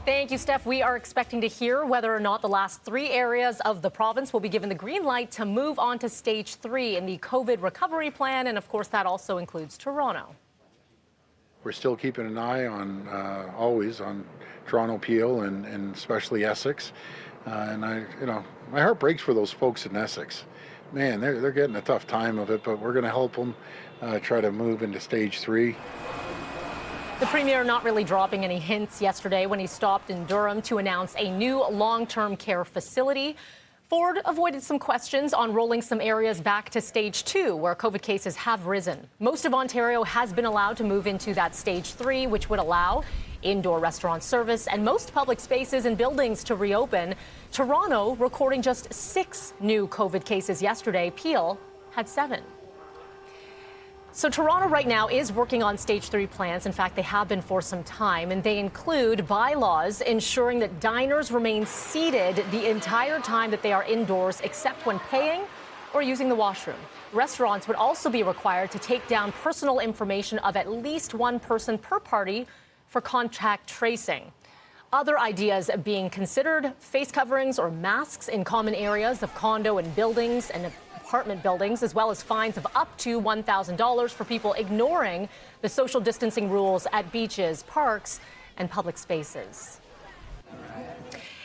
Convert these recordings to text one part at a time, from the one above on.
Thank you, Steph. We are expecting to hear whether or not the last 3 areas of the province will be given the green light to move on to stage 3 in the COVID recovery plan. And of course, that also includes Toronto. We're still keeping an eye on, always on Toronto, Peel, and especially Essex. And my heart breaks for those folks in Essex. Man, they're getting a tough time of it, but we're going to help them try to move into stage 3. The Premier not really dropping any hints yesterday when he stopped in Durham to announce a new long-term care facility. Ford avoided some questions on rolling some areas back to stage 2, where COVID cases have risen. Most of Ontario has been allowed to move into that stage 3, which would allow indoor restaurant service and most public spaces and buildings to reopen. Toronto recording just 6 new COVID cases yesterday. Peel had 7. So Toronto right now is working on stage 3 plans. In fact, they have been for some time, and they include bylaws ensuring that diners remain seated the entire time that they are indoors, except when paying or using the washroom. Restaurants would also be required to take down personal information of at least 1 person per party for contact tracing. Other ideas being considered: face coverings or masks in common areas of condo and buildings and apartment buildings, as well as fines of up to $1,000 for people ignoring the social distancing rules at beaches, parks, and public spaces.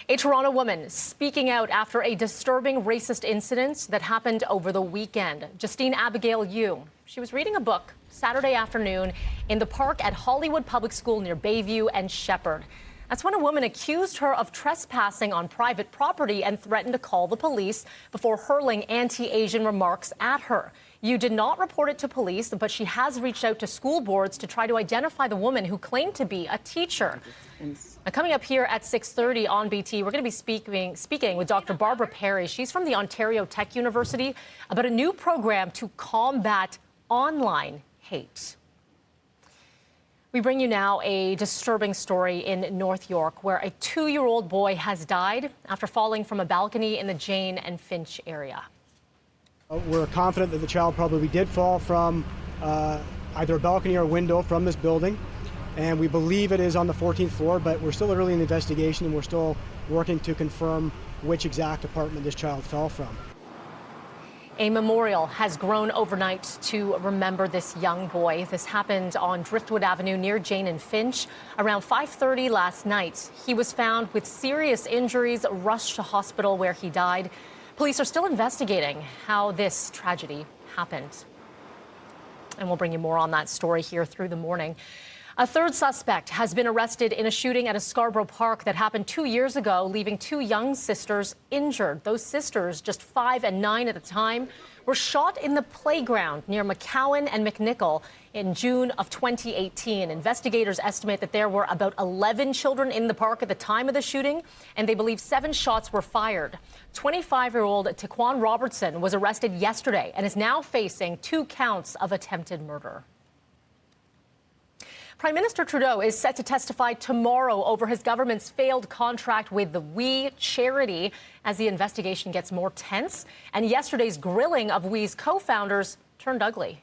A Toronto woman speaking out after a disturbing racist incident that happened over the weekend. Justine Abigail Yu. She was reading a book Saturday afternoon in the park at Hollywood Public School near Bayview and Shepherd. That's when a woman accused her of trespassing on private property and threatened to call the police before hurling anti-Asian remarks at her. Yu did not report it to police, but she has reached out to school boards to try to identify the woman who claimed to be a teacher. Now, coming up here at 6:30 on BT, we're going to be speaking with Dr. Barbara Perry. She's from the Ontario Tech University about a new program to combat online hate. We bring you now a disturbing story in North York, where a 2-year-old boy has died after falling from a balcony in the Jane and Finch area. We're confident that the child probably did fall from either a balcony or a window from this building, and we believe it is on the 14th floor, but we're still early in the investigation and we're still working to confirm which exact apartment this child fell from. A memorial has grown overnight to remember this young boy. This happened on Driftwood Avenue near Jane and Finch around 5:30 last night. He was found with serious injuries, rushed to hospital where he died. Police are still investigating how this tragedy happened. And we'll bring you more on that story here through the morning. A 3rd suspect has been arrested in a shooting at a Scarborough park that happened 2 years ago, leaving 2 young sisters injured. Those sisters, just 5 and 9 at the time, were shot in the playground near McCowan and McNichol in June of 2018. Investigators estimate that there were about 11 children in the park at the time of the shooting, and they believe 7 shots were fired. 25-year-old Taquan Robertson was arrested yesterday and is now facing 2 counts of attempted murder. Prime Minister Trudeau is set to testify tomorrow over his government's failed contract with the We charity as the investigation gets more tense. And yesterday's grilling of We's co-founders turned ugly.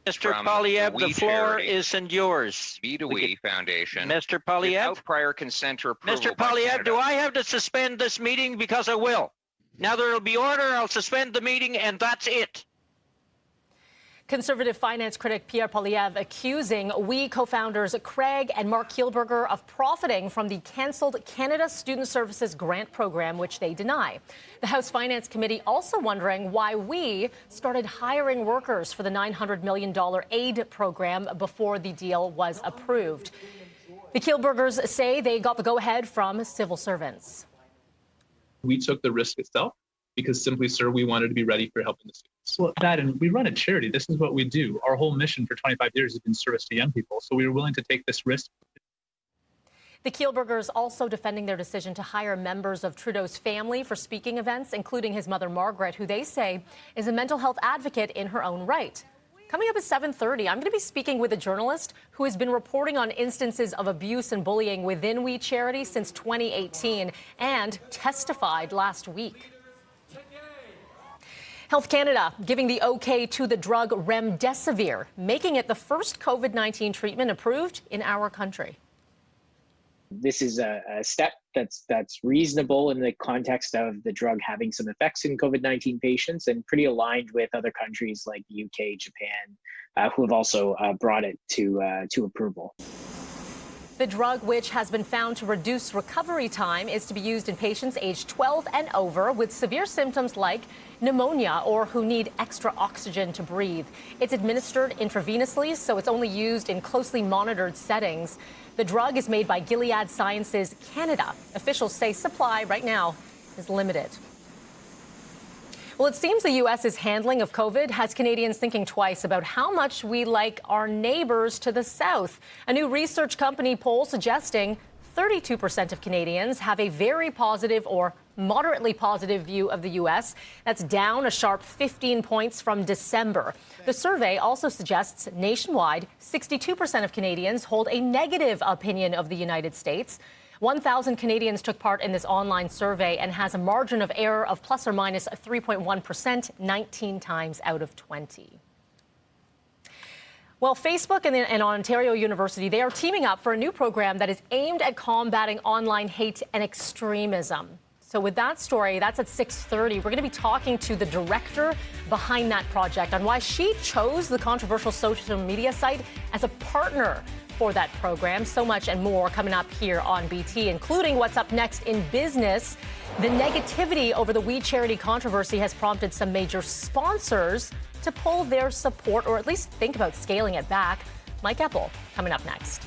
Mr. Poilievre, the floor isn't yours. Be to We Foundation. Mr. Poilievre? Without prior consent or approval. Mr. Poilievre, do I have to suspend this meeting? Because I will. Now there will be order. I'll suspend the meeting, and that's it. Conservative finance critic Pierre Poilievre accusing We co-founders Craig and Mark Kielburger of profiting from the cancelled Canada Student Services grant program, which they deny. The House Finance Committee also wondering why We started hiring workers for the $900 million aid program before the deal was approved. The Kielburgers say they got the go-ahead from civil servants. We took the risk itself because simply, sir, we wanted to be ready for helping the students. Well, that, and we run a charity. This is what we do. Our whole mission for 25 years has been service to young people. So we were willing to take this risk. The Kielburgers also defending their decision to hire members of Trudeau's family for speaking events, including his mother, Margaret, who they say is a mental health advocate in her own right. Coming up at 7:30, I'm going to be speaking with a journalist who has been reporting on instances of abuse and bullying within We Charity since 2018 and testified last week. Health Canada giving the okay to the drug remdesivir, making it the first COVID-19 treatment approved in our country. This is a step that's reasonable in the context of the drug having some effects in COVID-19 patients, and pretty aligned with other countries like the UK, Japan, who have also brought it to approval. The drug, which has been found to reduce recovery time, is to be used in patients aged 12 and over with severe symptoms like pneumonia or who need extra oxygen to breathe. It's administered intravenously, so it's only used in closely monitored settings. The drug is made by Gilead Sciences Canada. Officials say supply right now is limited. Well, it seems the U.S.'s handling of COVID has Canadians thinking twice about how much we like our neighbors to the south. A new research company poll suggesting 32% of Canadians have a very positive or moderately positive view of the U.S. That's down a sharp 15 points from December. The survey also suggests nationwide, 62% of Canadians hold a negative opinion of the United States. 1,000 Canadians took part in this online survey and has a margin of error of plus or minus 3.1%, 19 times out of 20. Well, Facebook and Ontario University, they are teaming up for a new program that is aimed at combating online hate and extremism. So with that story, that's at 6:30. We're going to be talking to the director behind that project on why she chose the controversial social media site as a partner for that program. So much and more coming up here on BT, including what's up next in business. The negativity over the We Charity controversy has prompted some major sponsors to pull their support, or at least think about scaling it back. Mike Epple coming up next.